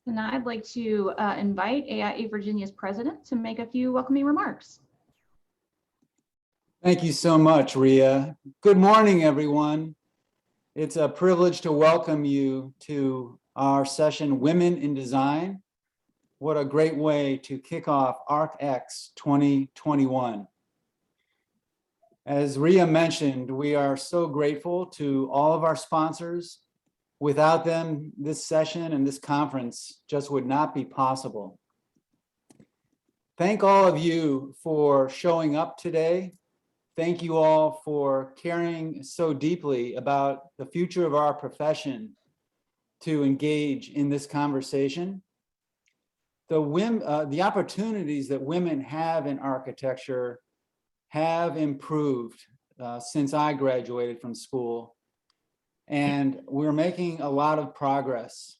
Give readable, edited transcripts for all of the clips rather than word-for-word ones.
And I'd like to invite AIA Virginia's president to make a few welcoming remarks. Thank you so much, Ria. Good morning, everyone. It's a privilege to welcome you to our session, Women in Design. What a great way to kick off ArchEx 2021. As Ria mentioned, we are so grateful to all of our sponsors. Without them, this session and this conference just would not be possible. Thank all of you for showing up today. Thank you all for caring so deeply about the future of our profession to engage in this conversation. The opportunities that women have in architecture have improved since I graduated from school, and we're making a lot of progress,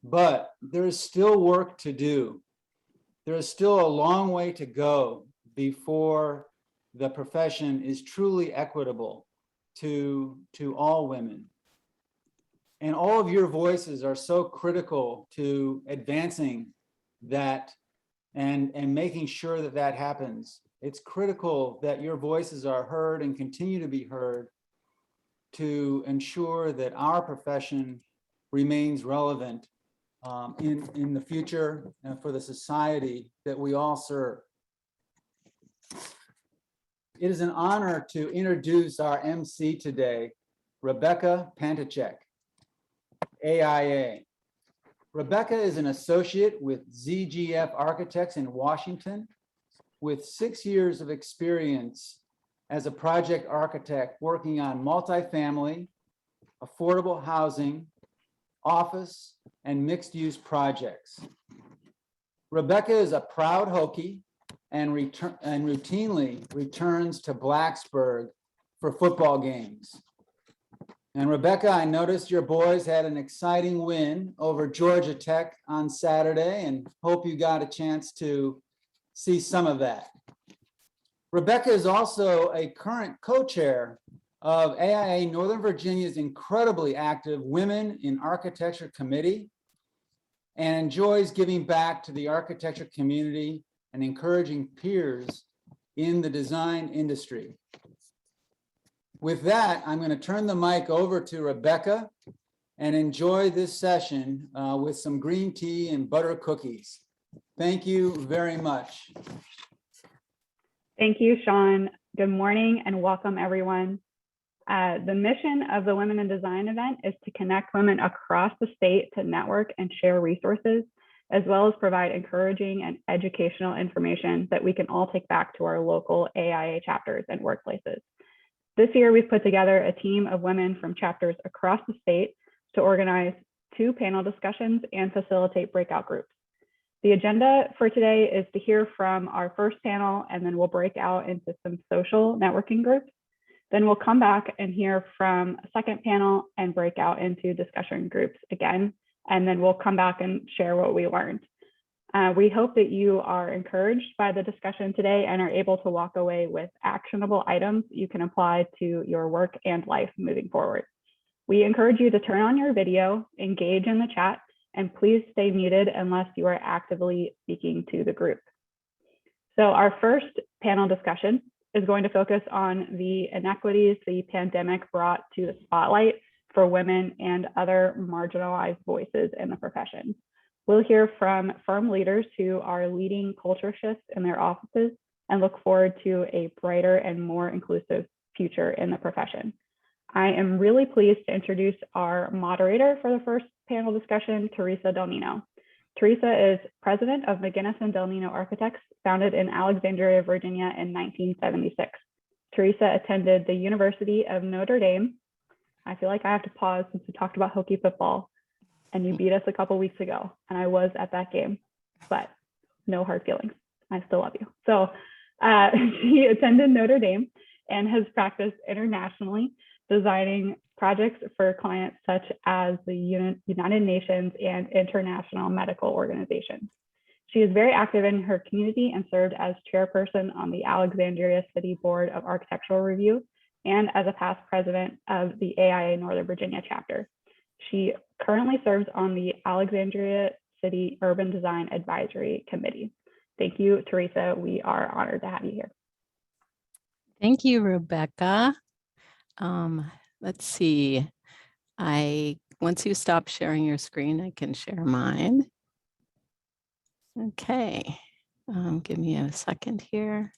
but there is still work to do. There is still a long way to go before the profession is truly equitable to all women. And all of your voices are so critical to advancing that and making sure that that happens. It's critical that your voices are heard and continue to be heard to ensure that our profession remains relevant in the future and for the society that we all serve. It is an honor to introduce our MC today, Rebecca Pantech, AIA. Rebecca is an associate with ZGF Architects in Washington, with 6 years of experience as a project architect working on multifamily, affordable housing, office, and mixed-use projects. Rebecca is a proud Hokie and routinely returns to Blacksburg for football games. And Rebecca, I noticed your boys had an exciting win over Georgia Tech on Saturday, and hope you got a chance to see some of that. Rebecca is also a current co-chair of AIA Northern Virginia's incredibly active Women in Architecture Committee, and enjoys giving back to the architecture community and encouraging peers in the design industry. With that, I'm going to turn the mic over to Rebecca and enjoy this session with some green tea and butter cookies. Thank you very much. Thank you, Sean. Good morning and welcome, everyone. The mission of the Women in Design event is to connect women across the state to network and share resources, as well as provide encouraging and educational information that we can all take back to our local AIA chapters and workplaces. This year, we've put together a team of women from chapters across the state to organize 2 panel discussions and facilitate breakout groups. The agenda for today is to hear from our first panel, and then we'll break out into some social networking groups. Then we'll come back and hear from a second panel and break out into discussion groups again. And then we'll come back and share what we learned. We hope that you are encouraged by the discussion today and are able to walk away with actionable items you can apply to your work and life moving forward. We encourage you to turn on your video, engage in the chat, and please stay muted unless you are actively speaking to the group. So our first panel discussion is going to focus on the inequities the pandemic brought to the spotlight for women and other marginalized voices in the profession. We'll hear from firm leaders who are leading culture shifts in their offices and look forward to a brighter and more inclusive future in the profession. I am really pleased to introduce our moderator for the first panel discussion, Teresa Donino. Teresa is president of Maginniss and Donino Architects, founded in Alexandria, Virginia in 1976. Teresa attended the University of Notre Dame. I feel like I have to pause since we talked about Hokie football and you beat us a couple weeks ago, and I was at that game, but no hard feelings. I still love you. So she attended Notre Dame and has practiced internationally, designing projects for clients such as the United Nations and international medical organizations. She is very active in her community and served as chairperson on the Alexandria City Board of Architectural Review and as a past president of the AIA Northern Virginia chapter. She currently serves on the Alexandria City Urban Design Advisory Committee. Thank you, Teresa. We are honored to have you here. Thank you, Rebecca. Let's see. Once you stop sharing your screen, I can share mine. Okay. Give me a second here.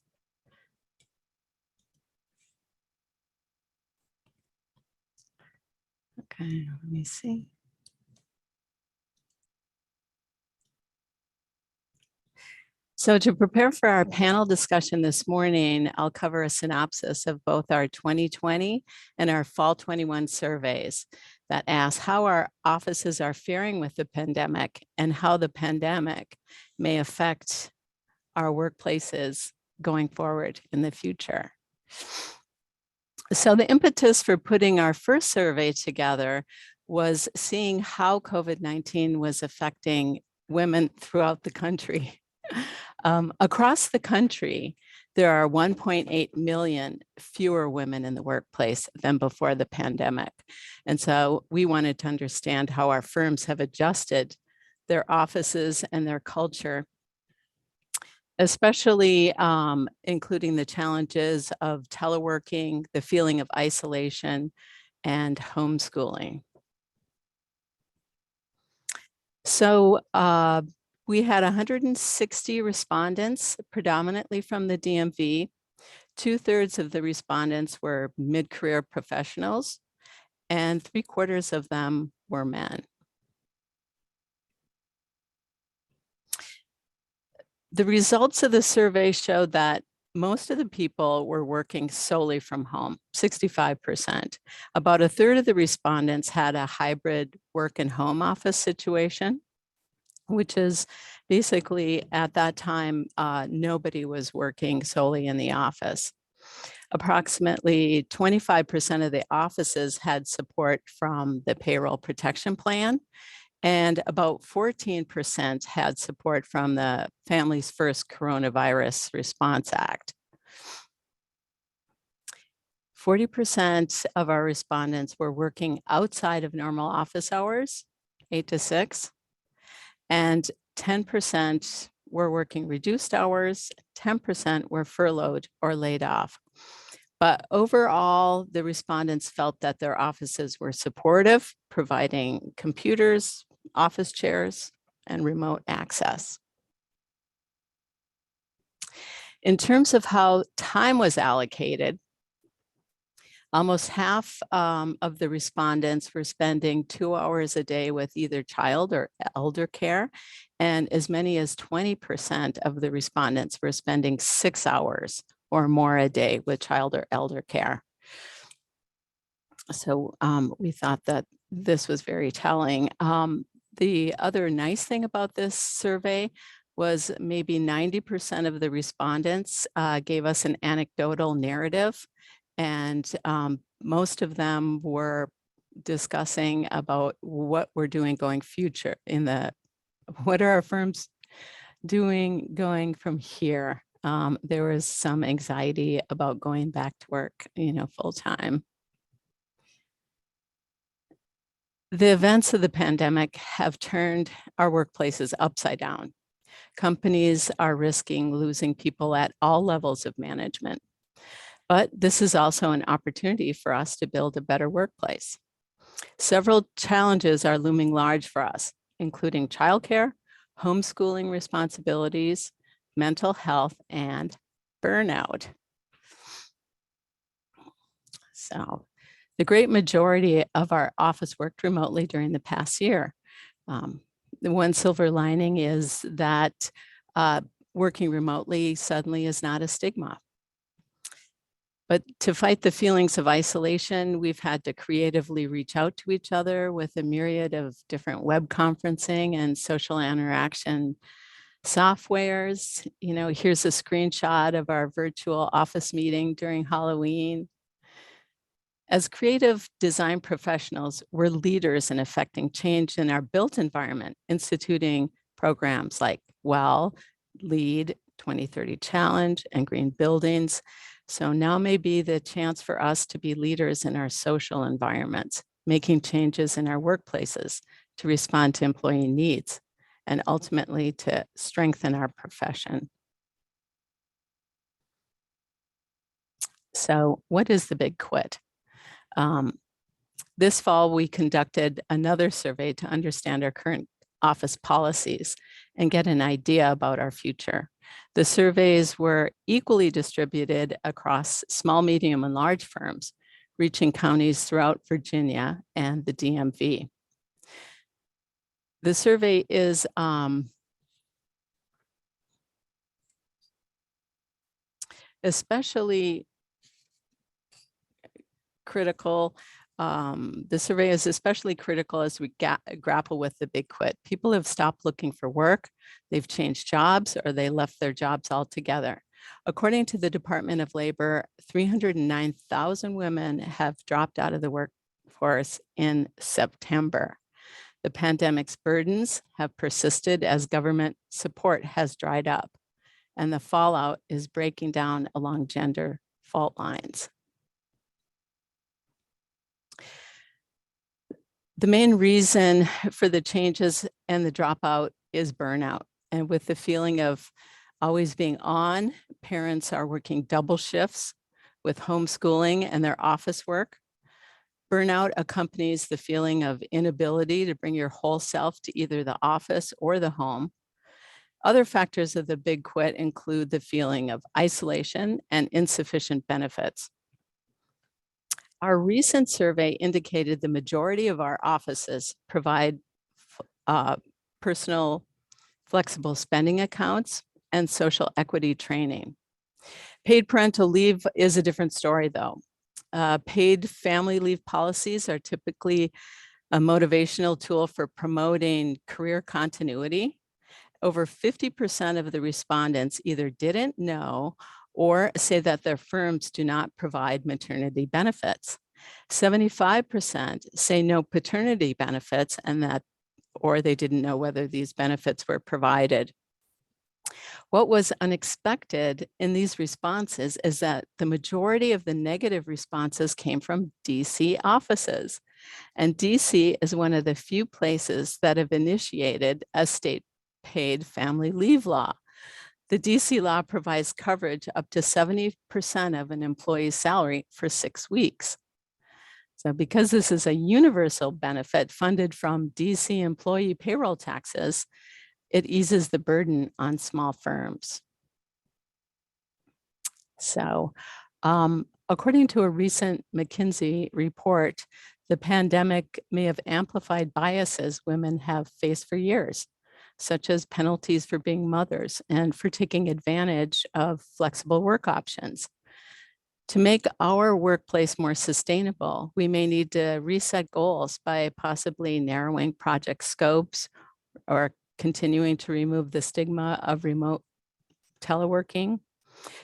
Okay, let me see. So to prepare for our panel discussion this morning, I'll cover a synopsis of both our 2020 and our fall 21 surveys that ask how our offices are faring with the pandemic and how the pandemic may affect our workplaces going forward in the future. So the impetus for putting our first survey together was seeing how COVID-19 was affecting women throughout the country. Across the country, there are 1.8 million fewer women in the workplace than before the pandemic. And so we wanted to understand how our firms have adjusted their offices and their culture, especially including the challenges of teleworking, the feeling of isolation, and homeschooling. So we had 160 respondents, predominantly from the DMV. 2/3 of the respondents were mid-career professionals, and 3/4 of them were men. The results of the survey showed that most of the people were working solely from home, 65%. About 1/3 of the respondents had a hybrid work and home office situation, which is basically at that time, nobody was working solely in the office. Approximately 25% of the offices had support from the payroll protection plan, and about 14% had support from the Families First Coronavirus Response Act. 40% of our respondents were working outside of normal office hours, 8 to 6, and 10% were working reduced hours, 10% were furloughed or laid off. But overall, the respondents felt that their offices were supportive, providing computers, office chairs, and remote access. In terms of how time was allocated, almost half of the respondents were spending 2 hours a day with either child or elder care, and as many as 20% of the respondents were spending 6 hours or more a day with child or elder care. So we thought that this was very telling. The other nice thing about this survey was maybe 90% of the respondents gave us an anecdotal narrative, and most of them were discussing about what we're doing going future what are our firms doing going from here. There was some anxiety about going back to work, full time. The events of the pandemic have turned our workplaces upside down. Companies are risking losing people at all levels of management. But this is also an opportunity for us to build a better workplace. Several challenges are looming large for us, including childcare, homeschooling responsibilities, mental health, and burnout. So the great majority of our office worked remotely during the past year. The one silver lining is that working remotely suddenly is not a stigma. But to fight the feelings of isolation, we've had to creatively reach out to each other with a myriad of different web conferencing and social interaction softwares. Here's a screenshot of our virtual office meeting during Halloween. As creative design professionals, we're leaders in affecting change in our built environment, instituting programs like LEED 2030 Challenge and Green Buildings. So now may be the chance for us to be leaders in our social environments, making changes in our workplaces to respond to employee needs and ultimately to strengthen our profession. So what is the big quit? This fall, we conducted another survey to understand our current office policies and get an idea about our future. The surveys were equally distributed across small, medium, and large firms, reaching counties throughout Virginia and the DMV. The survey is especially critical. The survey is especially critical as we grapple with the big quit. People have stopped looking for work, they've changed jobs, or they left their jobs altogether. According to the Department of Labor, 309,000 women have dropped out of the workforce in September. The pandemic's burdens have persisted as government support has dried up, and the fallout is breaking down along gender fault lines. The main reason for the changes and the dropout is burnout. And with the feeling of always being on, parents are working double shifts with homeschooling and their office work. Burnout accompanies the feeling of inability to bring your whole self to either the office or the home. Other factors of the big quit include the feeling of isolation and insufficient benefits. Our recent survey indicated the majority of our offices provide personal flexible spending accounts and social equity training. Paid parental leave is a different story though. Paid family leave policies are typically a motivational tool for promoting career continuity. Over 50% of the respondents either didn't know or say that their firms do not provide maternity benefits. 75% say no paternity benefits and that, or they didn't know whether these benefits were provided. What was unexpected in these responses is that the majority of the negative responses came from DC offices. And DC is one of the few places that have initiated a state paid family leave law. The DC law provides coverage up to 70% of an employee's salary for 6 weeks. So because this is a universal benefit funded from DC employee payroll taxes, it eases the burden on small firms. So according to a recent McKinsey report, the pandemic may have amplified biases women have faced for years, such as penalties for being mothers and for taking advantage of flexible work options. To make our workplace more sustainable, we may need to reset goals by possibly narrowing project scopes or continuing to remove the stigma of remote teleworking.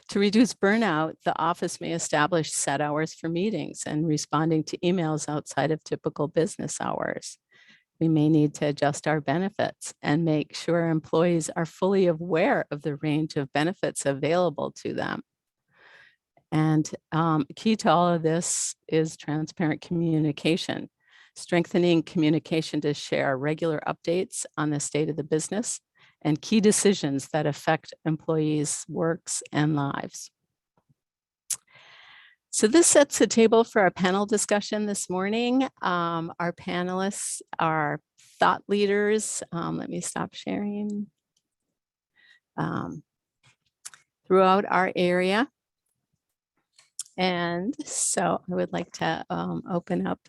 To reduce burnout, the office may establish set hours for meetings and responding to emails outside of typical business hours. We may need to adjust our benefits and make sure employees are fully aware of the range of benefits available to them. And key to all of this is transparent communication, strengthening communication to share regular updates on the state of the business and key decisions that affect employees' works and lives. So this sets the table for our panel discussion this morning. Our panelists are thought leaders. Let me stop sharing. Throughout our area. And so I would like to open up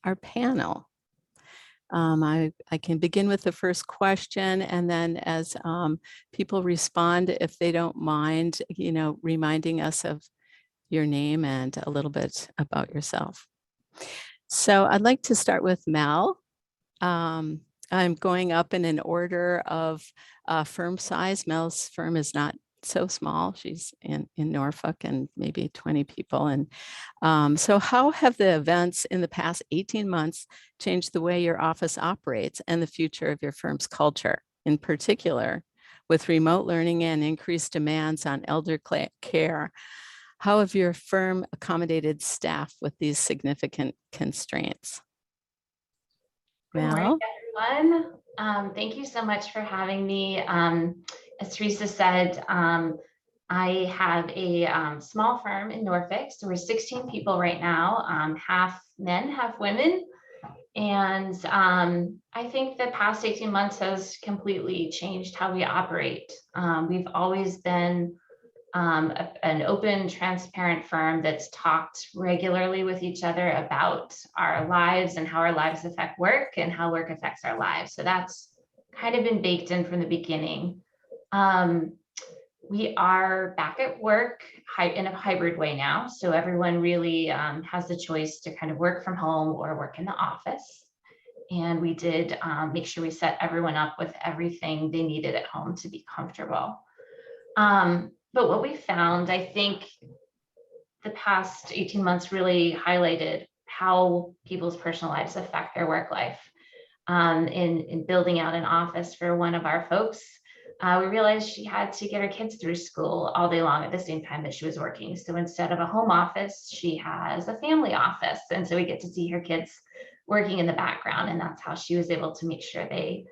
our panel. I can begin with the first question, and then as people respond, if they don't mind, reminding us of your name and a little bit about yourself. So I'd like to start with Mel. I'm going up in an order of firm size. Mel's firm is not so small. She's in Norfolk and maybe 20 people. And so how have the events in the past 18 months changed the way your office operates and the future of your firm's culture? In particular, with remote learning and increased demands on elder care, how have your firm accommodated staff with these significant constraints? Well, everyone. Thank you so much for having me. As Teresa said, I have a small firm in Norfolk, so we're 16 people right now, half men, half women. And I think the past 18 months has completely changed how we operate. We've always been an open, transparent firm that's talked regularly with each other about our lives and how our lives affect work and how work affects our lives. So that's kind of been baked in from the beginning. We are back at work in a hybrid way now. So everyone really has the choice to kind of work from home or work in the office. And we did make sure we set everyone up with everything they needed at home to be comfortable. But what we found, I think the past 18 months really highlighted how people's personal lives affect their work life. In building out an office for one of our folks, we realized she had to get her kids through school all day long at the same time that she was working. So instead of a home office, she has a family office. And so we get to see her kids working in the background. And that's how she was able to make sure they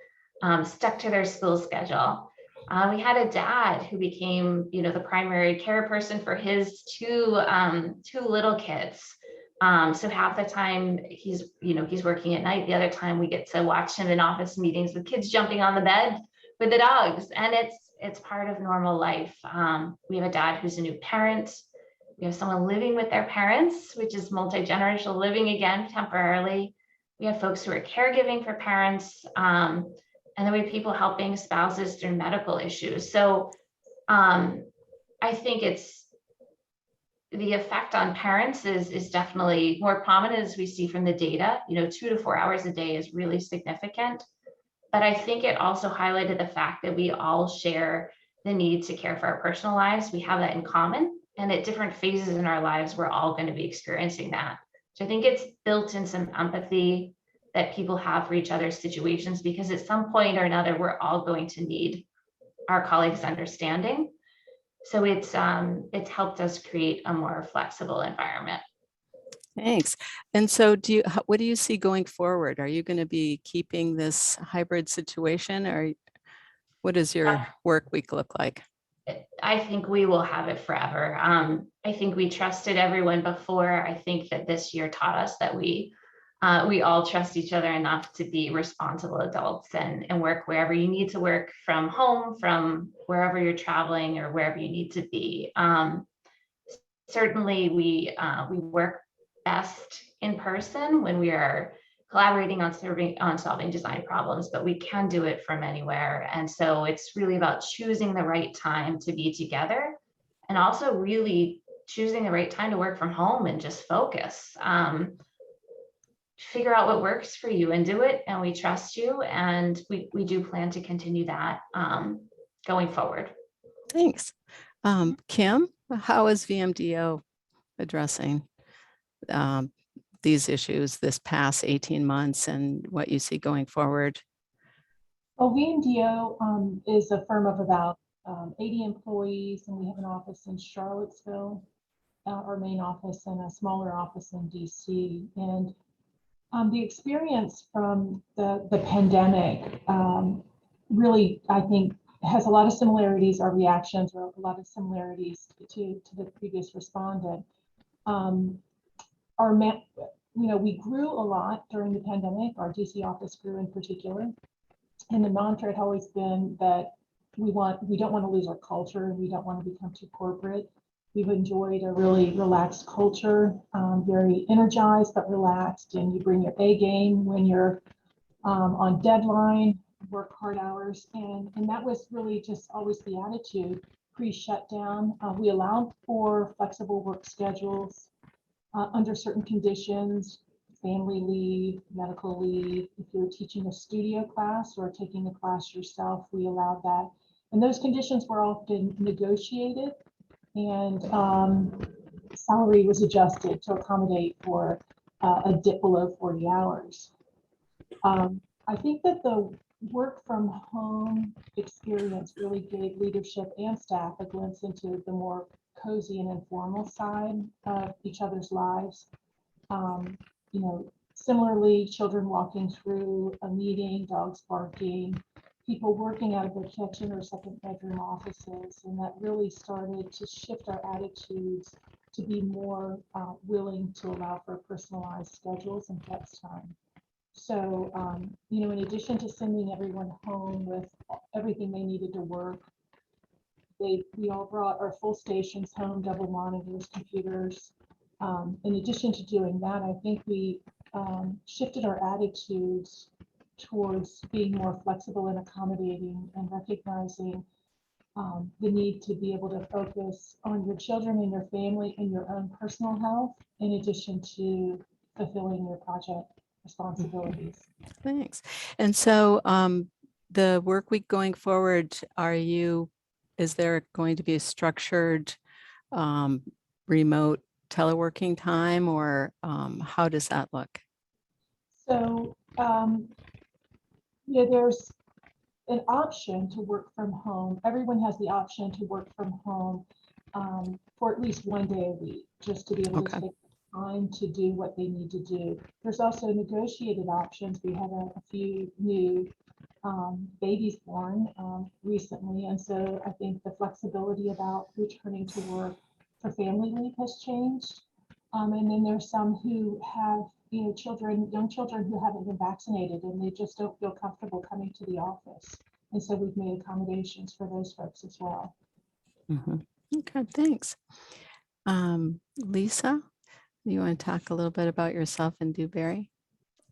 stuck to their school schedule. We had a dad who became, the primary care person for his two little kids. So half the time he's working at night. The other time we get to watch him in office meetings with kids jumping on the bed with the dogs, and it's part of normal life. We have a dad who's a new parent. We have someone living with their parents, which is multi-generational living again temporarily. We have folks who are caregiving for parents. And then we have people helping spouses through medical issues. So I think the effect on parents is definitely more prominent, as we see from the data. 2 to 4 hours a day is really significant. But I think it also highlighted the fact that we all share the need to care for our personal lives. We have that in common. And at different phases in our lives, we're all going to be experiencing that. So I think it's built in some empathy that people have for each other's situations, because at some point or another, we're all going to need our colleagues' understanding. So it's helped us create a more flexible environment. Thanks. And so what do you see going forward? Are you going to be keeping this hybrid situation, or what does your work week look like? I think we will have it forever. I think we trusted everyone before. I think that this year taught us that we all trust each other enough to be responsible adults and work wherever you need to work, from home, from wherever you're traveling, or wherever you need to be. Certainly we work best in person when we are collaborating on solving design problems, but we can do it from anywhere. And so it's really about choosing the right time to be together, and also really choosing the right time to work from home and just focus. Figure out what works for you and do it, and we trust you, and we do plan to continue that going forward. Thanks. Kim, how is Vmdo addressing these issues this past 18 months and what you see going forward? Well, Vmdo is a firm of about 80 employees, and we have an office in Charlottesville, our main office, and a smaller office in DC. And the experience from the pandemic really, I think, has a lot of similarities. Our reactions are a lot of similarities to the previous respondent. We grew a lot during the pandemic. Our DC office grew in particular, and the mantra had always been that we don't want to lose our culture, and we don't want to become too corporate. We've enjoyed a really relaxed culture, very energized but relaxed, and you bring your A game when you're on deadline, work hard hours, and that was really just always the attitude pre-shutdown. We allowed for flexible work schedules under certain conditions, family leave, medical leave. If you're teaching a studio class or taking a class yourself, we allowed that. And those conditions were often negotiated, and salary was adjusted to accommodate for a dip below 40 hours. I think that the work from home experience really gave leadership and staff a glimpse into the more cozy and informal side of each other's lives. Similarly, children walking through a meeting, dogs barking, people working out of their kitchen or second bedroom offices, and that really started to shift our attitudes to be more willing to allow for personalized schedules and flex time. So, in addition to sending everyone home with everything they needed to work, we all brought our full stations home, double monitors, computers. In addition to doing that, I think we shifted our attitudes towards being more flexible and accommodating and recognizing the need to be able to focus on your children and your family and your own personal health, in addition to fulfilling your project responsibilities. Thanks. And so the work week going forward, is there going to be a structured remote teleworking time, or how does that look? So, there's an option to work from home. Everyone has the option to work from home for at least one day a week, just to be able to take time to do what they need to do. There's also negotiated options. We had a few new babies born recently, and so I think the flexibility about returning to work for family leave has changed. And then there's some who have young children who haven't been vaccinated, and they just don't feel comfortable coming to the office. And so we've made accommodations for those folks as well. Okay, thanks. Lisa, you want to talk a little bit about yourself and Dewberry?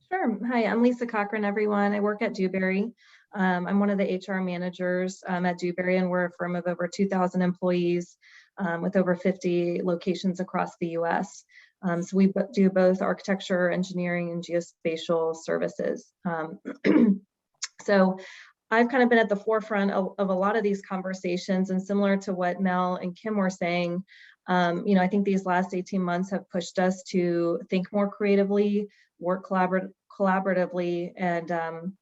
Sure. Hi, I'm Lisa Cochran, everyone. I work at Dewberry. I'm one of the HR managers at Dewberry, and we're a firm of over 2,000 employees with over 50 locations across the US. So we do both architecture, engineering, and geospatial services. So I've kind of been at the forefront of a lot of these conversations, and similar to what Mel and Kim were saying, I think these last 18 months have pushed us to think more creatively, work collaboratively, and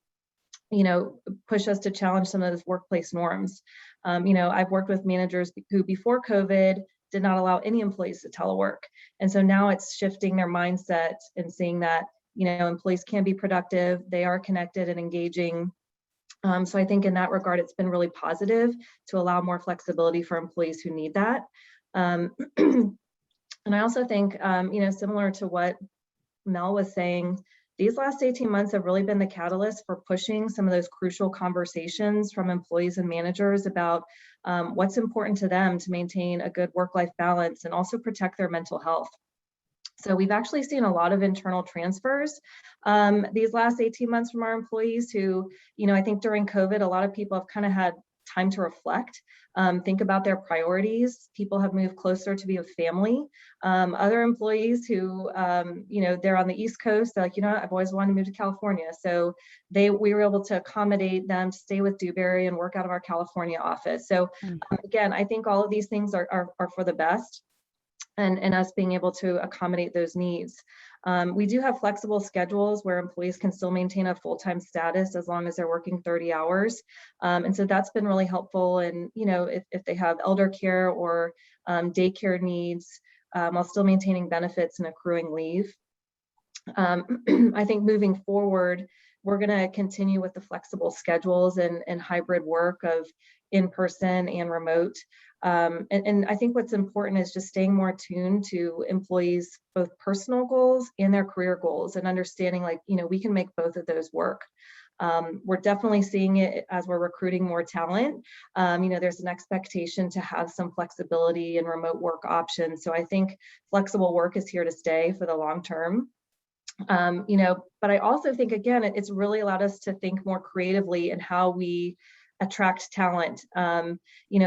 push us to challenge some of those workplace norms. I've worked with managers who before COVID did not allow any employees to telework. And so now it's shifting their mindset and seeing that, employees can be productive, they are connected and engaging. So I think in that regard, it's been really positive to allow more flexibility for employees who need that. And I also think, similar to what Mel was saying, these last 18 months have really been the catalyst for pushing some of those crucial conversations from employees and managers about what's important to them to maintain a good work-life balance and also protect their mental health. So we've actually seen a lot of internal transfers these last 18 months from our employees who, I think during COVID, a lot of people have kind of had time to reflect, think about their priorities. People have moved closer to be with family. Other employees who, they're on the East Coast, they're like, I've always wanted to move to California. So we were able to accommodate them to stay with Dewberry and work out of our California office. So again, I think all of these things are for the best, and us being able to accommodate those needs. We do have flexible schedules where employees can still maintain a full-time status as long as they're working 30 hours. And so that's been really helpful. And, if they have elder care or daycare needs, while still maintaining benefits and accruing leave. I think moving forward, we're going to continue with the flexible schedules and hybrid work of in-person and remote. And I think what's important is just staying more attuned to employees' both personal goals and their career goals, and understanding we can make both of those work. We're definitely seeing it as we're recruiting more talent. There's an expectation to have some flexibility and remote work options. So I think flexible work is here to stay for the long term. But I also think, again, it's really allowed us to think more creatively in how we attract talent.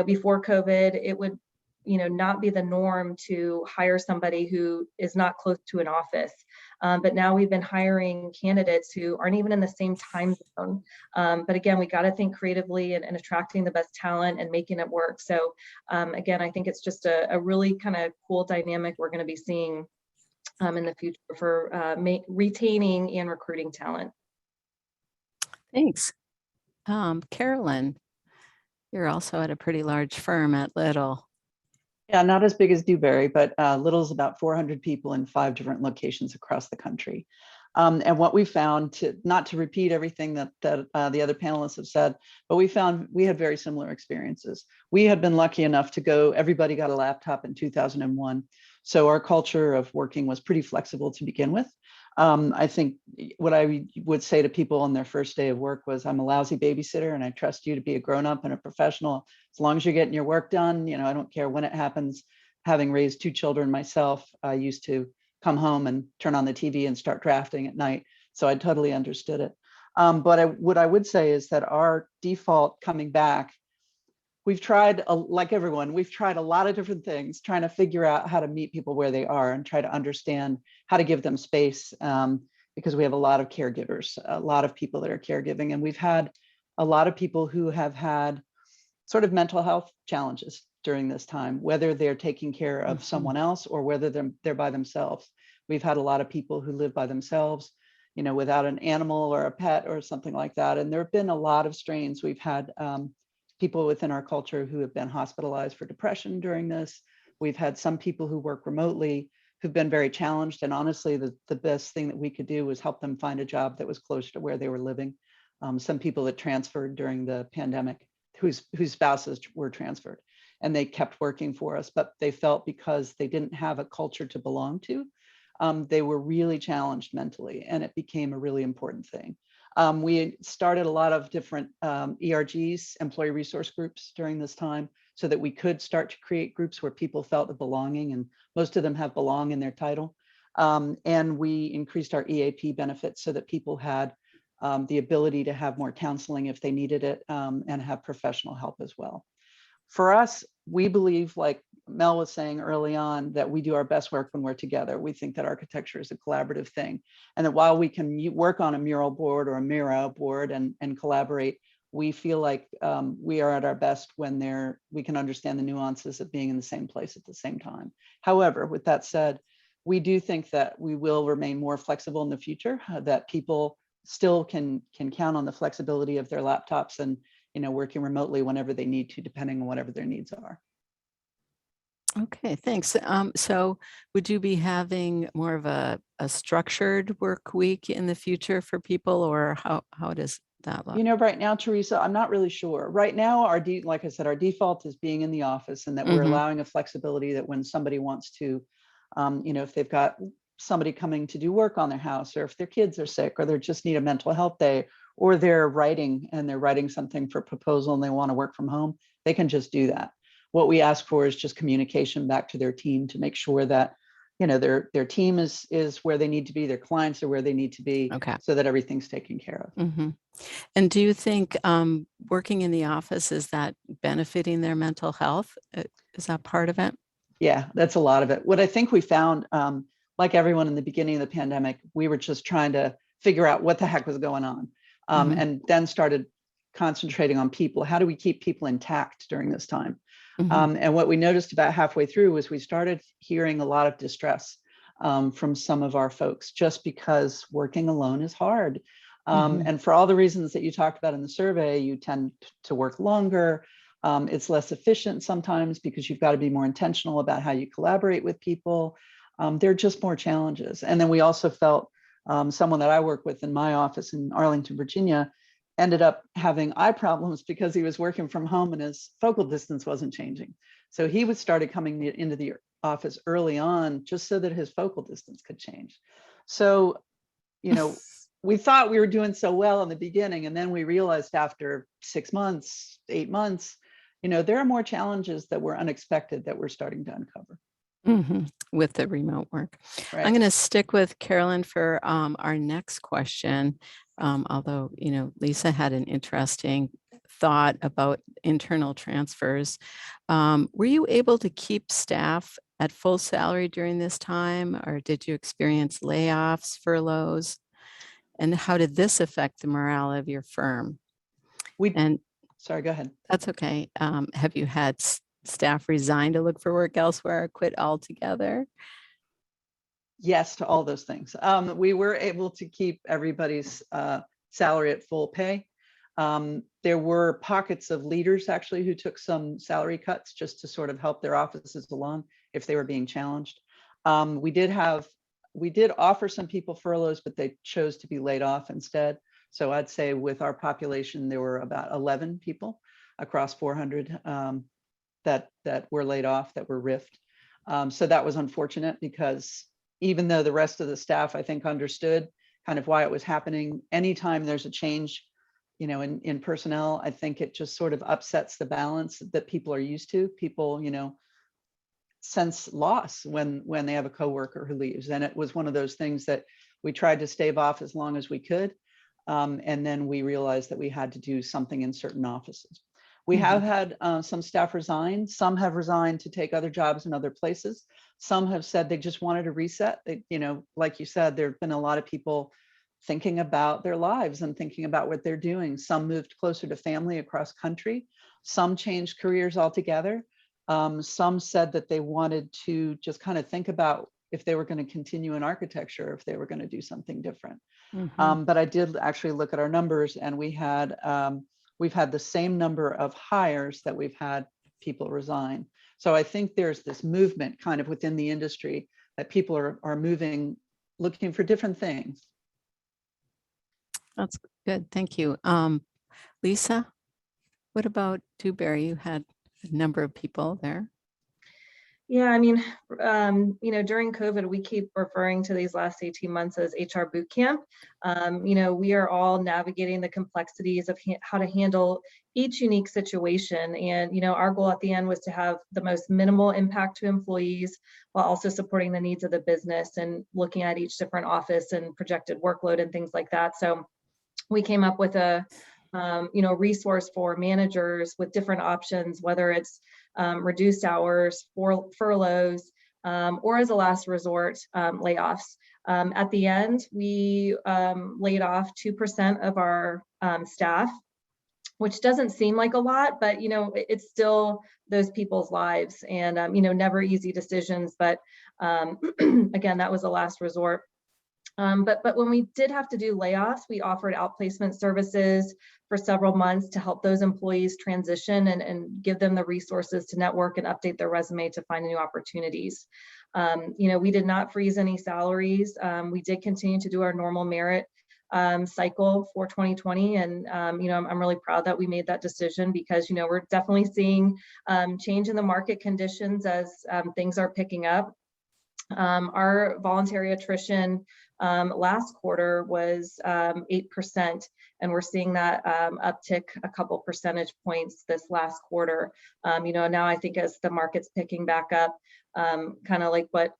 Before COVID, it would, not be the norm to hire somebody who is not close to an office. But now we've been hiring candidates who aren't even in the same time zone. But again, we got to think creatively and attracting the best talent and making it work. So again, I think it's just a really kind of cool dynamic we're going to be seeing in the future for retaining and recruiting talent. Thanks. Carolyn, you're also at a pretty large firm at Little. Yeah, not as big as Dewberry, but Little's about 400 people in 5 different locations across the country. And what we found, not to repeat everything that the other panelists have said, but we found we had very similar experiences. We had been lucky enough to go, everybody got a laptop in 2001. So our culture of working was pretty flexible to begin with. I think what I would say to people on their first day of work was, I'm a lousy babysitter and I trust you to be a grown-up and a professional. As long as you're getting your work done, I don't care when it happens. Having raised 2 children myself, I used to come home and turn on the TV and start drafting at night. So I totally understood it. But what I would say is that our default coming back, we've tried, like everyone, we've tried a lot of different things, trying to figure out how to meet people where they are and try to understand how to give them space, because we have a lot of caregivers, a lot of people that are caregiving. And we've had a lot of people who have had sort of mental health challenges during this time, whether they're taking care of someone else or whether they're by themselves. We've had a lot of people who live by themselves, without an animal or a pet or something like that. And there have been a lot of strains. We've had people within our culture who have been hospitalized for depression during this. We've had some people who work remotely who've been very challenged. And honestly, the best thing that we could do was help them find a job that was closer to where they were living. Some people that transferred during the pandemic, whose spouses were transferred, and they kept working for us, but they felt because they didn't have a culture to belong to, they were really challenged mentally, and it became a really important thing. We started a lot of different ERGs, employee resource groups, during this time, so that we could start to create groups where people felt the belonging, and most of them have belong in their title. And we increased our EAP benefits so that people had the ability to have more counseling if they needed it, and have professional help as well. For us, we believe, like Mel was saying early on, that we do our best work when we're together. We think that architecture is a collaborative thing, and that while we can work on a mural board or a Miro board and collaborate, we feel like we are at our best when we can understand the nuances of being in the same place at the same time. However, with that said, we do think that we will remain more flexible in the future, that people still can count on the flexibility of their laptops and working remotely whenever they need to, depending on whatever their needs are. Okay, thanks. So would you be having more of a structured work week in the future for people, or how does that look? Right now, Teresa, I'm not really sure. Right now, like I said, our default is being in the office, and that we're allowing a flexibility that when somebody wants to, if they've got somebody coming to do work on their house, or if their kids are sick, or they just need a mental health day, or they're writing something for proposal and they want to work from home, they can just do that. What we ask for is just communication back to their team to make sure that their team is where they need to be, their clients are where they need to be, Okay, so that everything's taken care of. And do you think working in the office, is that benefiting their mental health? Is that part of it? Yeah, that's a lot of it. What I think we found, like everyone in the beginning of the pandemic, we were just trying to figure out what the heck was going on, and then started concentrating on people. How do we keep people intact during this time? And what we noticed about halfway through was we started hearing a lot of distress from some of our folks, just because working alone is hard. And for all the reasons that you talked about in the survey, you tend to work longer. It's less efficient sometimes because you've got to be more intentional about how you collaborate with people. There are just more challenges. And then we also felt someone that I work with in my office in Arlington, Virginia, ended up having eye problems because he was working from home and his focal distance wasn't changing. So he started coming into the office early on just so that his focal distance could change. So, we thought we were doing so well in the beginning, and then we realized after 6 months, 8 months, there are more challenges that were unexpected that we're starting to uncover. With the remote work. Right. I'm going to stick with Carolyn for our next question. Although, Lisa had an interesting thought about internal transfers. Were you able to keep staff at full salary during this time, or did you experience layoffs, furloughs? And how did this affect the morale of your firm? Sorry, go ahead. That's okay. Have you had staff resign to look for work elsewhere or quit altogether? Yes to all those things. We were able to keep everybody's salary at full pay. There were pockets of leaders actually who took some salary cuts just to sort of help their offices along if they were being challenged. We did have we did offer some people furloughs, but they chose to be laid off instead. So I'd say with our population, there were about 11 people across 400 that were laid off, that were riffed. So that was unfortunate, because even though the rest of the staff, I think, understood kind of why it was happening, anytime there's a change, you know, in personnel, I think it just sort of upsets the balance that people are used to. People, you know, sense loss when they have a coworker who leaves. And it was one of those things that we tried to stave off as long as we could. And then we realized that we had to do something in certain offices. We have had some staff resign. Some have resigned to take other jobs in other places. Some have said they just wanted a reset. They, you know, like you said, there have been a lot of people thinking about their lives and thinking about what they're doing. Some moved closer to family across country. Some changed careers altogether. Some said that they wanted to just kind of think about if they were going to continue in architecture, if they were going to do something different. But I did actually look at our numbers, and we've had the same number of hires that we've had people resign. So I think there's this movement kind of within the industry that people are moving, looking for different things. That's good. Thank you. Lisa, what about Dewberry? You had a number of people there. Yeah, I mean, you know, during COVID, we keep referring to these last 18 months as HR boot camp. You know, we are all navigating the complexities of how to handle each unique situation. And, you know, our goal at the end was to have the most minimal impact to employees while also supporting the needs of the business and looking at each different office and projected workload and things like that. So we came up with a you know, resource for managers with different options, whether it's reduced hours, for furloughs, or as a last resort, layoffs. At the end, we laid off 2% of our staff, which doesn't seem like a lot, but you know, it's still those people's lives, and you know, never easy decisions. But again, that was a last resort. But when we did have to do layoffs, we offered outplacement services for several months to help those employees transition and give them the resources to network and update their resume to find new opportunities. You know, we did not freeze any salaries. We did continue to do our normal merit cycle for 2020. And, you know, I'm really proud that we made that decision, because, you know, we're definitely seeing change in the market conditions as things are picking up. Our voluntary attrition last quarter was 8%, and we're seeing that uptick a couple percentage points this last quarter. You know, now I think as the market's picking back up, kind of like what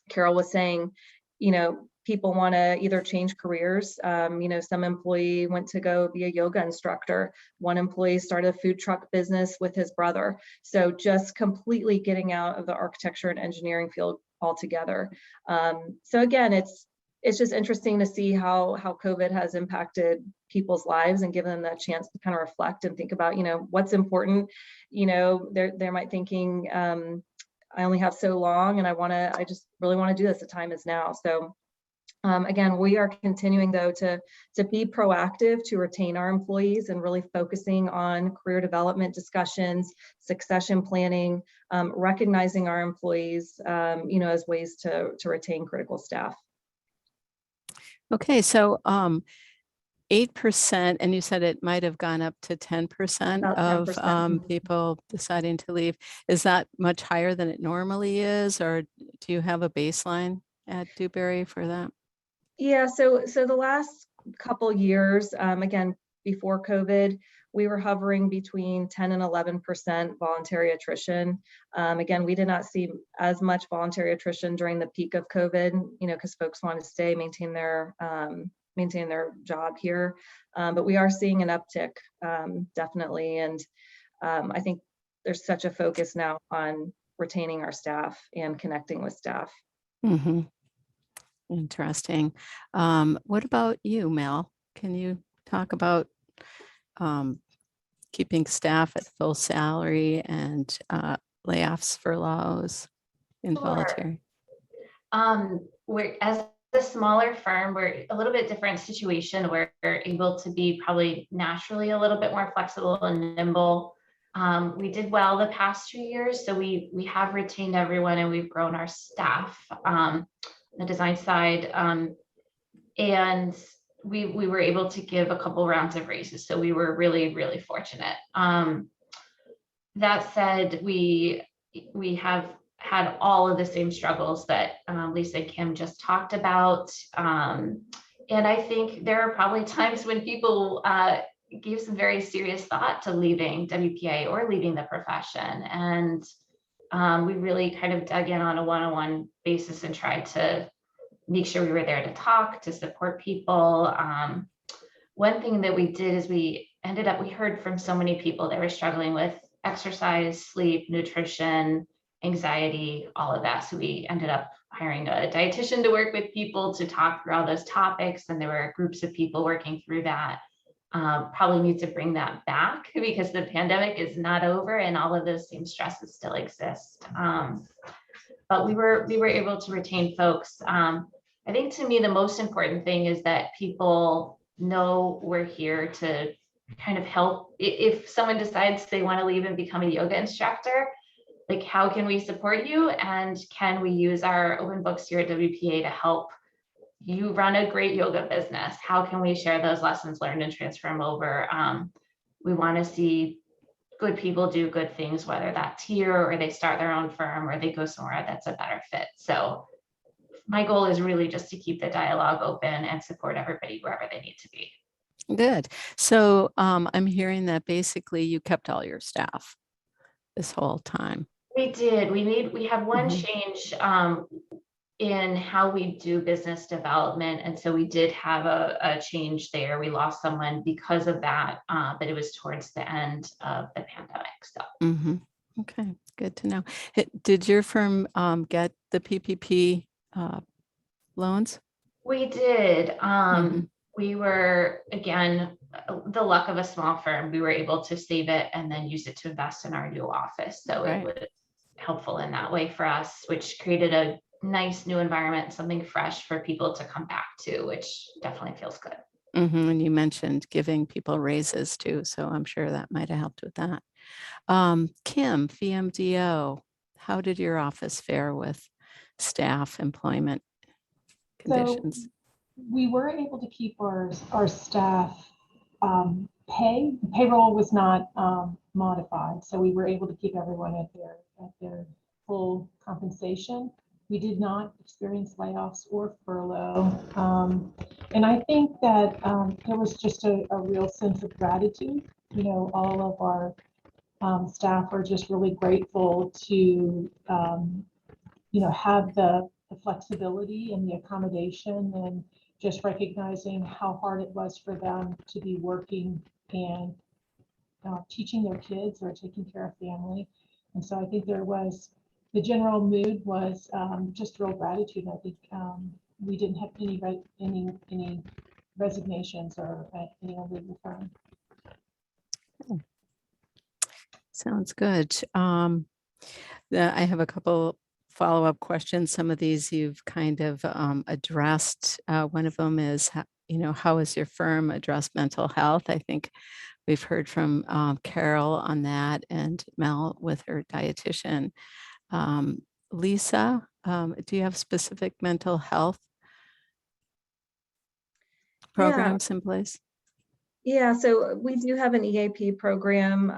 Carol was saying, you know, people want to either change careers. You know, some employee went to go be a yoga instructor. One employee started a food truck business with his brother. So just completely getting out of the architecture and engineering field altogether. So again, it's just interesting to see how COVID has impacted people's lives and given them that chance to kind of reflect and think about, you know, what's important. You know, they might thinking, I only have so long, and I just really want to do this. The time is now. So again, we are continuing though to be proactive to retain our employees and really focusing on career development discussions, succession planning, recognizing our employees, you know, as ways to retain critical staff. Okay, so 8%, and you said it might have gone up to 10% About of 10%. people deciding to leave. Is that much higher than it normally is, or do you have a baseline at Dewberry for that? Yeah, so the last couple years, again, before COVID, we were hovering between 10 and 11% voluntary attrition. Again, we did not see as much voluntary attrition during the peak of COVID, you know, because folks want to stay, maintain their job here. But we are seeing an uptick, definitely. And I think there's such a focus now on retaining our staff and connecting with staff. Mm-hmm. Interesting. What about you, Mel? Can you talk about keeping staff at full salary and layoffs, furloughs, involuntary? We're, as a smaller firm, we're a little bit different situation where we're able to be probably naturally a little bit more flexible and nimble We did well the past 2 years, so we have retained everyone and we've grown our staff, the design side, and we were able to give a couple rounds of raises, so we were really, really fortunate. That said, we have had all of the same struggles that Lisa and Kim just talked about, and I think there are probably times when people give some very serious thought to leaving WPA or leaving the profession, and we really kind of dug in on a one-on-one basis and tried to make sure we were there to talk, to support people. One thing that we did is we heard from so many people that were struggling with exercise, sleep, nutrition, anxiety, all of that. So we ended up hiring a dietitian to work with people to talk through all those topics. And there were groups of people working through that. Probably need to bring that back because the pandemic is not over and all of those same stresses still exist. But we were able to retain folks. I think to me, the most important thing is that people know we're here to kind of help. If someone decides they want to leave and become a yoga instructor, like how can we support you? And can we use our open books here at WPA to help you run a great yoga business? How can we share those lessons learned and transfer them over? We want to see good people do good things, whether that's here or they start their own firm or they go somewhere that's a better fit. So my goal is really just to keep the dialogue open and support everybody wherever they need to be. Good. So I'm hearing that basically you kept all your staff this whole time. We did. We have one Mhm. change in how we do business development. And so we did have a change there. We lost someone because of that, but it was towards the end of the pandemic. So. Mhm. Okay, good to know. Did your firm get the PPP loans? We did. Mhm. We were, again, the luck of a small firm, we were able to save it and then use it to invest in our new office. So Right. it was helpful in that way for us, which created a nice new environment, something fresh for people to come back to, which definitely feels good. And you mentioned giving people raises too, so I'm sure that might have helped with that. Kim, Vmdo, how did your office fare with staff employment conditions? So we were able to keep our staff payroll was not modified, so we were able to keep everyone at their full compensation. We did not experience layoffs or furlough, and I think that there was just a real sense of gratitude. You know, all of our staff are just really grateful to you know, have the flexibility and the accommodation, and just recognizing how hard it was for them to be working and teaching their kids or taking care of family. And so I think there was, the general mood was just real gratitude. And I think we didn't have any resignations or anyone leaving the firm. Sounds good. I have a couple follow-up questions. Some of these you've kind of addressed. One of them is, how has your firm addressed mental health? I think we've heard from Carol on that, and Mel with her dietitian. Lisa, do you have specific mental health programs in place? Yeah, so we do have an EAP program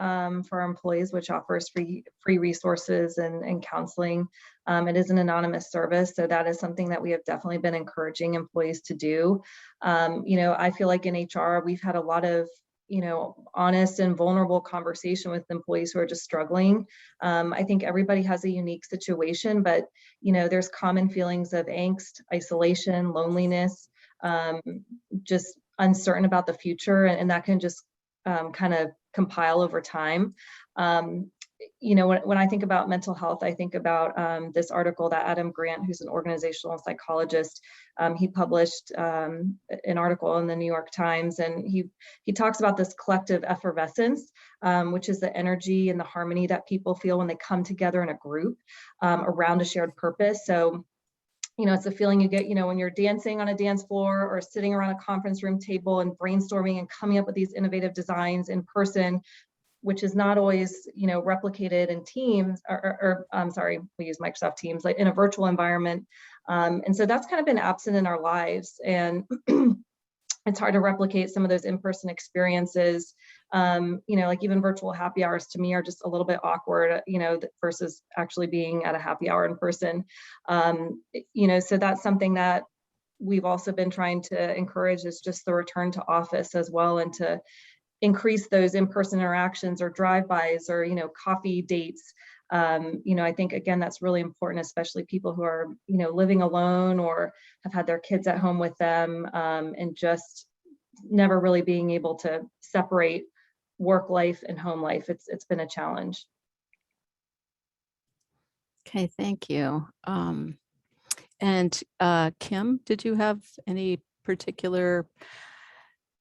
for our employees, which offers free resources and counseling. It is an anonymous service, so that is something that we have definitely been encouraging employees to do. I feel like in HR, we've had a lot of honest and vulnerable conversation with employees who are just struggling. I think everybody has a unique situation, but there's common feelings of angst, isolation, loneliness, just uncertain about the future, and that can just kind of compile over time. When I think about mental health, I think about this article that Adam Grant, who's an organizational psychologist, he published an article in the New York Times, and he talks about this collective effervescence, which is the energy and the harmony that people feel when they come together in a group around a shared purpose. So it's a feeling you get, when you're dancing on a dance floor or sitting around a conference room table and brainstorming and coming up with these innovative designs in person. which is not always, replicated in Teams or I'm sorry, we use Microsoft Teams, like in a virtual environment. And so that's kind of been absent in our lives. And it's hard to replicate some of those in-person experiences. Like even virtual happy hours to me are just a little bit awkward, versus actually being at a happy hour in person. So that's something that we've also been trying to encourage, is just the return to office as well, and to increase those in-person interactions or drive-bys or, coffee dates. I think, again, that's really important, especially people who are, living alone or have had their kids at home with them, and just never really being able to separate work life and home life. It's been a challenge. Okay, thank you. And Kim, did you have any particular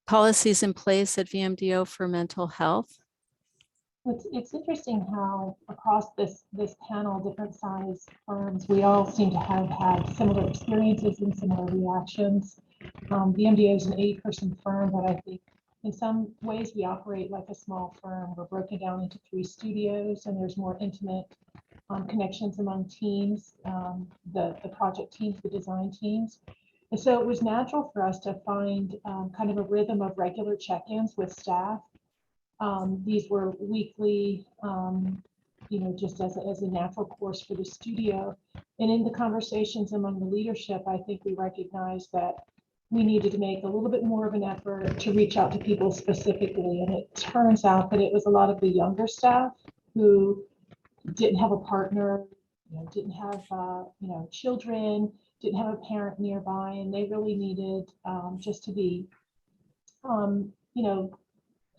policies in place at Vmdo for mental health? It's interesting how across this panel, different size firms, we all seem to have had similar experiences and similar reactions. Vmdo is an 8-person firm, but I think in some ways we operate like a small firm. We're broken down into 3 studios, and there's more intimate connections among teams, the project teams, the design teams. And so it was natural for us to find kind of a rhythm of regular check-ins with staff. These were weekly, just as a natural course for the studio. And in the conversations among the leadership, I think we recognized that we needed to make a little bit more of an effort to reach out to people specifically. And it turns out that it was a lot of the younger staff who didn't have a partner, didn't have, children, didn't have a parent nearby, and they really needed just to be,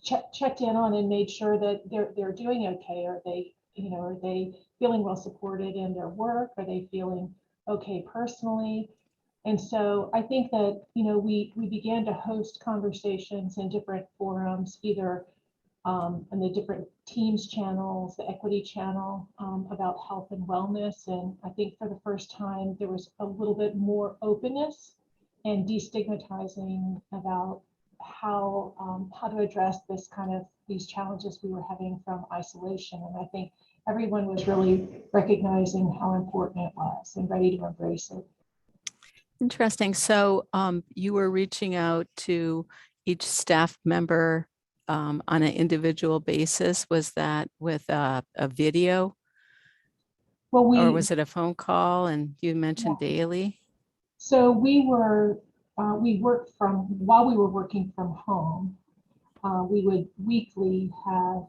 checked in on and made sure that they're doing okay. Are they feeling well supported in their work? Are they feeling okay personally? And so I think that, we began to host conversations in different forums, either in the different Teams channels, the equity channel, about health and wellness. And I think for the first time, there was a little bit more openness and destigmatizing about how to address these challenges we were having from isolation. And I think everyone was really recognizing how important it was and ready to embrace it. Interesting. So you were reaching out to each staff member on an individual basis. Was that with a video? Well, or was it a phone call? And you mentioned daily. So we worked while we were working from home, we would weekly have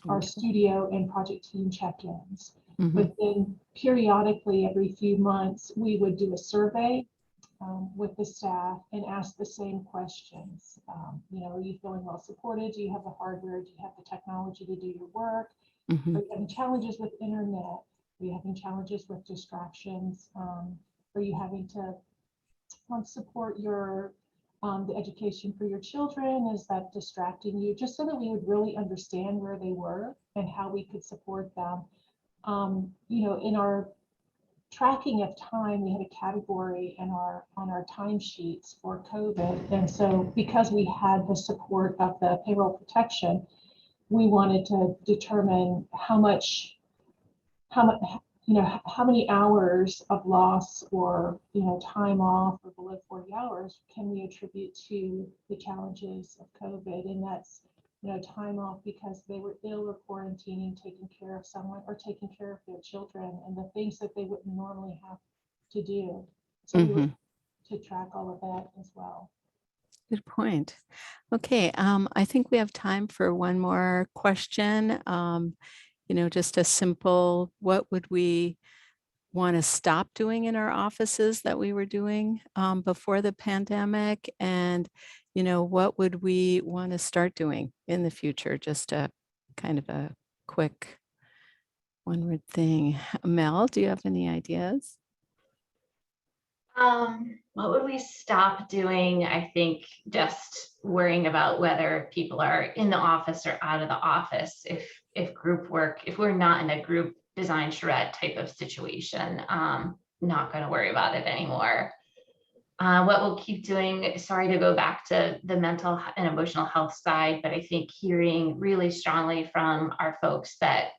our studio and project team check-ins. Mm-hmm. But then periodically, every few months, we would do a survey with the staff and ask the same questions. Are you feeling well supported? Do you have the hardware? Do you have the technology to do your work? Mm-hmm. Are you having challenges with internet? Are you having challenges with distractions? Are you having to support your the education for your children? Is that distracting you? Just so that we would really understand where they were and how we could support them. In our tracking of time, we had a category on our timesheets for COVID. And so because we had the support of the payroll protection, we wanted to determine how many hours of loss or, time off or below 40 hours can we attribute to the challenges of COVID? And that's, time off because they were ill or quarantining, taking care of someone or taking care of their children and the things that they wouldn't normally have to do. So we were to track all of that as well. Good point. Okay, I think we have time for one more question. Just a simple, what would we want to stop doing in our offices that we were doing before the pandemic? And, what would we want to start doing in the future? Just a kind of a quick one-word thing. Mel, do you have any ideas? What would we stop doing? I think just worrying about whether people are in the office or out of the office. If group work, if we're not in a group design charrette type of situation, not going to worry about it anymore. What we'll keep doing, sorry to go back to the mental and emotional health side, but I think hearing really strongly from our folks that,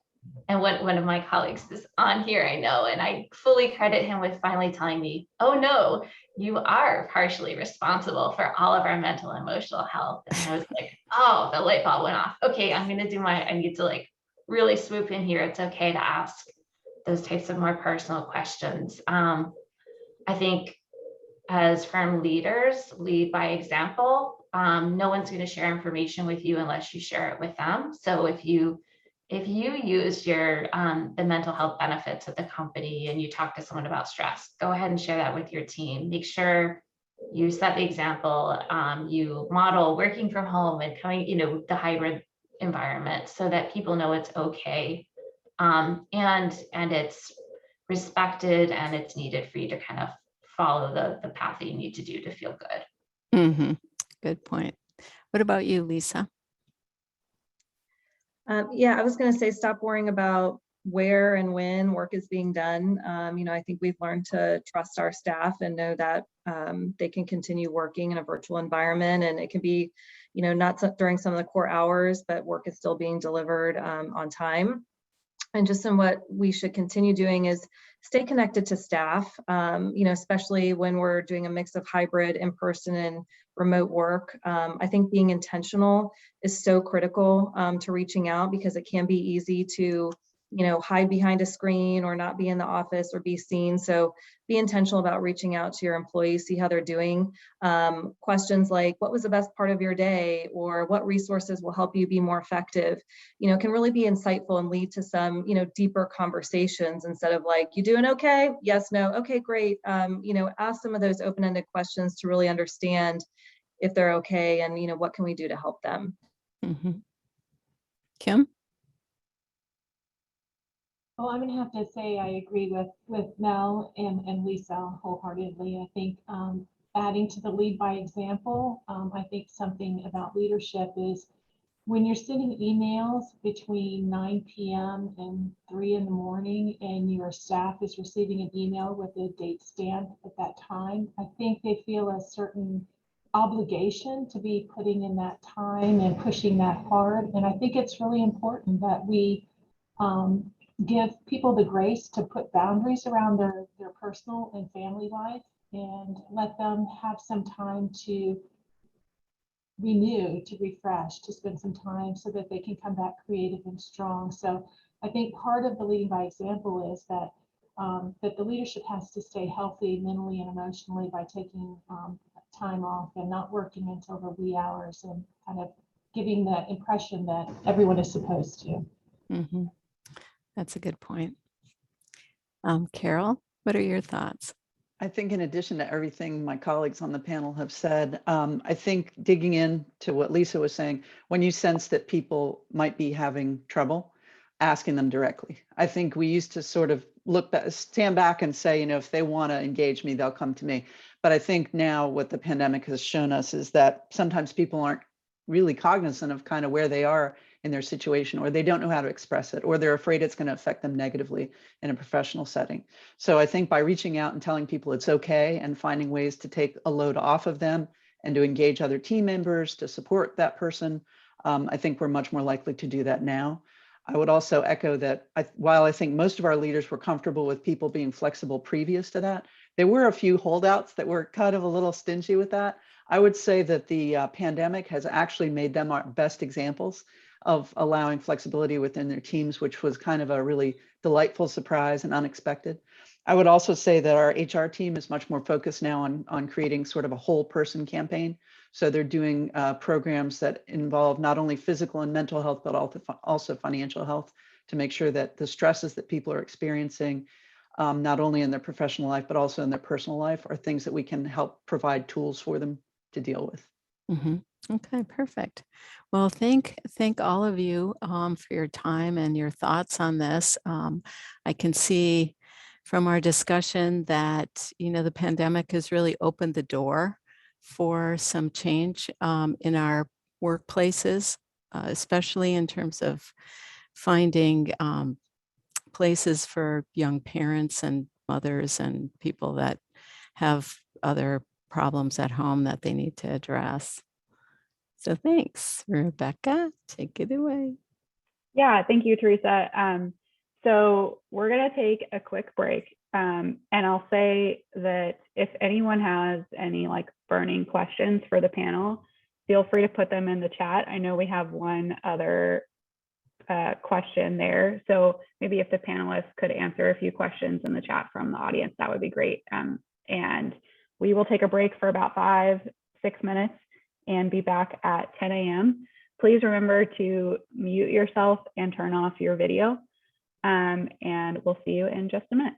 and one of my colleagues is on here, I know, and I fully credit him with finally telling me, oh no, you are partially responsible for all of our mental and emotional health. And I was like, oh, the light bulb went off. Okay, I need to like really swoop in here. It's okay to ask those types of more personal questions. I think as firm leaders, lead by example. No one's going to share information with you unless you share it with them. So if you use your the mental health benefits of the company and you talk to someone about stress, go ahead and share that with your team. Make sure you set the example. You model working from home and coming, the hybrid environment so that people know it's okay, and it's respected and it's needed for you to kind of follow the path that you need to do to feel good. Mm-hmm. Good point. What about you, Lisa? Yeah, I was going to say, stop worrying about where and when work is being done. I think we've learned to trust our staff and know that they can continue working in a virtual environment, and it can be, not during some of the core hours, but work is still being delivered on time. And just in what we should continue doing is stay connected to staff, especially when we're doing a mix of hybrid, in-person, and remote work. I think being intentional is so critical to reaching out, because it can be easy to, hide behind a screen or not be in the office or be seen. So be intentional about reaching out to your employees, see how they're doing. Questions like, what was the best part of your day? Or what resources will help you be more effective? Can really be insightful and lead to some, deeper conversations, instead of like, you doing okay? Yes, no, okay, great. Ask some of those open-ended questions to really understand if they're okay, and, what can we do to help them? Mm-hmm. Kim? Well, I'm going to have to say I agree with Mel and Lisa wholeheartedly. I think adding to the lead by example, I think something about leadership is when you're sending emails between 9 p.m. and 3 in the morning and your staff is receiving an email with a date stamp at that time, I think they feel a certain obligation to be putting in that time and pushing that hard. And I think it's really important that we give people the grace to put boundaries around their personal and family life, and let them have some time to renew, to refresh, to spend some time so that they can come back creative and strong. So I think part of the leading by example is that that the leadership has to stay healthy mentally and emotionally by taking time off and not working until the wee hours, and kind of giving the impression that everyone is supposed to. Mm-hmm. That's a good point. Carol, what are your thoughts? I think in addition to everything my colleagues on the panel have said, I think digging into what Lisa was saying, when you sense that people might be having trouble, asking them directly. I think we used to sort of stand back and say, if they want to engage me, they'll come to me. But I think now what the pandemic has shown us is that sometimes people aren't really cognizant of kind of where they are in their situation, or they don't know how to express it, or they're afraid it's going to affect them negatively in a professional setting. So I think by reaching out and telling people it's okay and finding ways to take a load off of them and to engage other team members to support that person, I think we're much more likely to do that now. I would also echo that while I think most of our leaders were comfortable with people being flexible previous to that, there were a few holdouts that were kind of a little stingy with that. I would say that the pandemic has actually made them our best examples of allowing flexibility within their teams, which was kind of a really delightful surprise and unexpected. I would also say that our HR team is much more focused now on creating sort of a whole person campaign. So they're doing programs that involve not only physical and mental health, but also financial health, to make sure that the stresses that people are experiencing, not only in their professional life, but also in their personal life, are things that we can help provide tools for them to deal with. Mm-hmm. Okay, perfect. Well, thank all of you for your time and your thoughts on this. I can see from our discussion that, the pandemic has really opened the door for some change in our workplaces, especially in terms of finding places for young parents and mothers and people that have other problems at home that they need to address. So thanks, Rebecca. Take it away. Yeah, thank you, Teresa. So we're going to take a quick break. And I'll say that if anyone has any like burning questions for the panel, feel free to put them in the chat. I know we have one other question there. So maybe if the panelists could answer a few questions in the chat from the audience, that would be great. And we will take a break for about 5-6 minutes and be back at 10 a.m. Please remember to mute yourself and turn off your video. And we'll see you in just a minute.